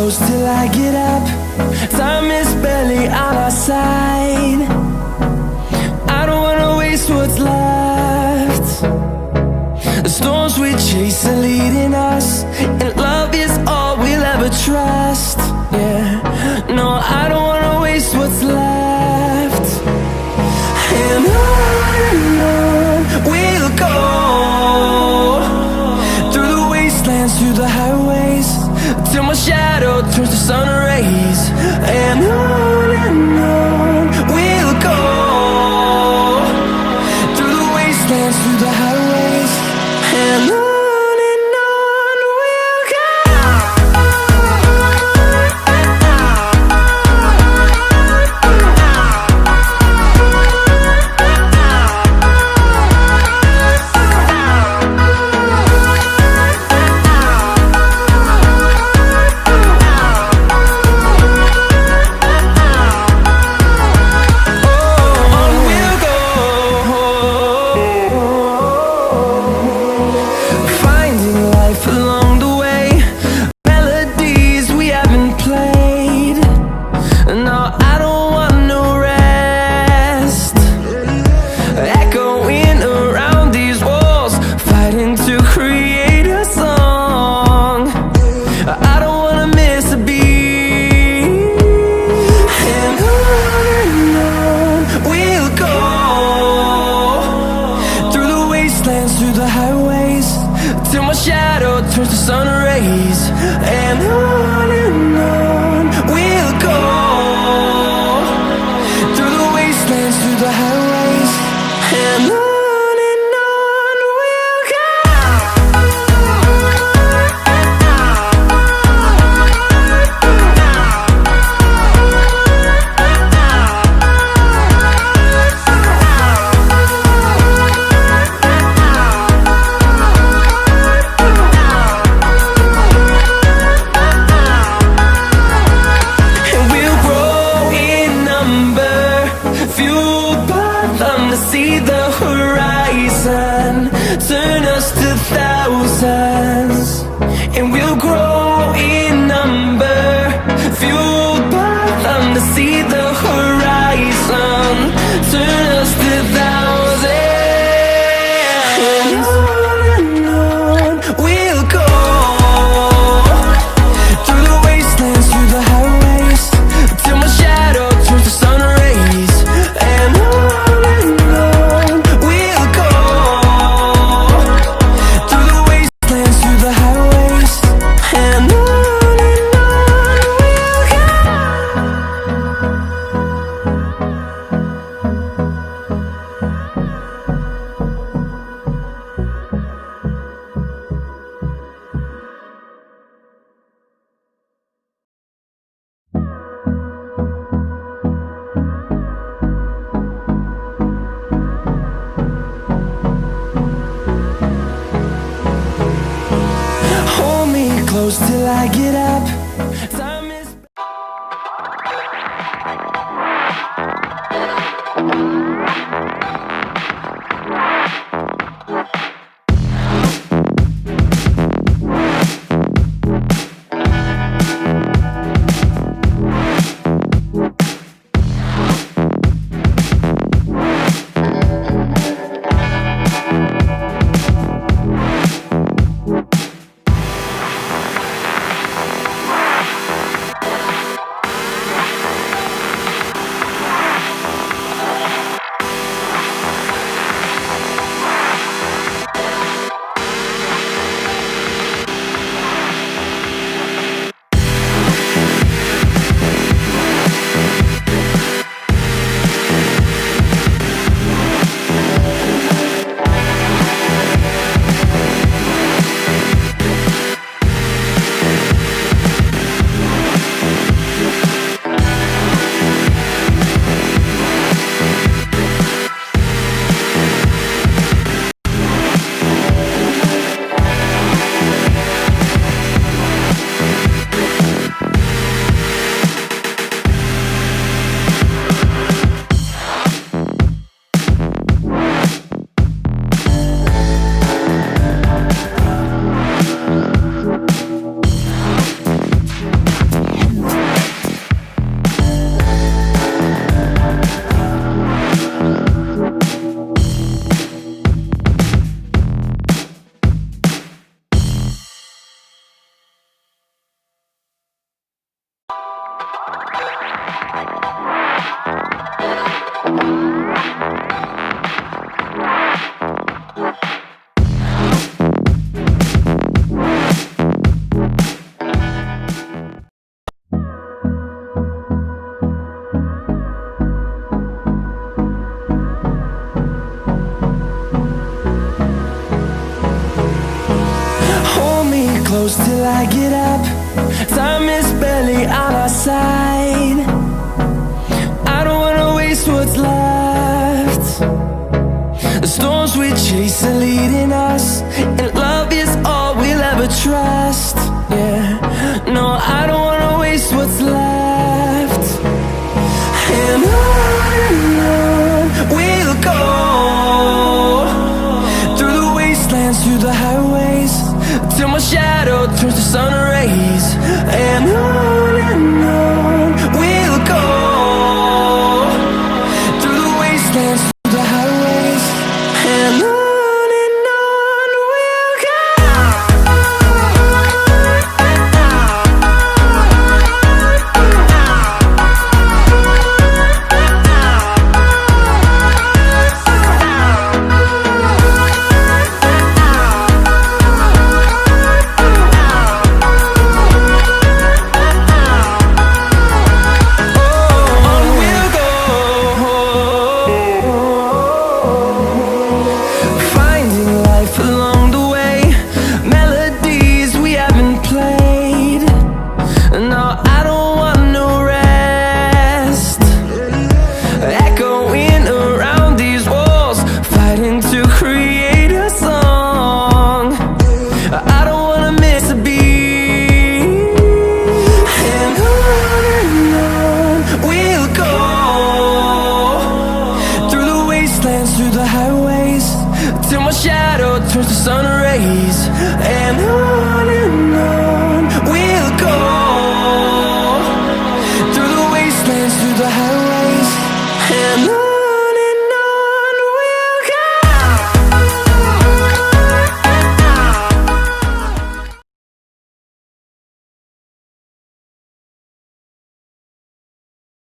close till I get up. Time is barely on our side. I don't wanna waste what's left. The storms we chase are leading us, and love is all we'll ever trust. Yeah, no, I don't wanna waste what's left. And on we'll go, through the wastelands, through the highways, till my shadow turns to sun rays. And on we'll go, through the wastelands, through the highways, and on. Through the highways, till my shadow turns to sun rays. And on we'll go, through the wastelands, through the highways, and on. See the horizon, turn us to thousands, and we'll grow in number, fueled by them to see the horizon, turn us to thousands. And on we'll go, through the wastelands, through the highways, till my shadow turns to sun rays. And close till I get up. Time is Close till I get up. Time is barely on our side. I don't wanna waste what's left. The storms we chase are leading us, and love is all we'll ever trust. Yeah, no, I don't wanna waste what's left. And on we'll go, through the wastelands, through the highways, till my shadow turns to sun rays. And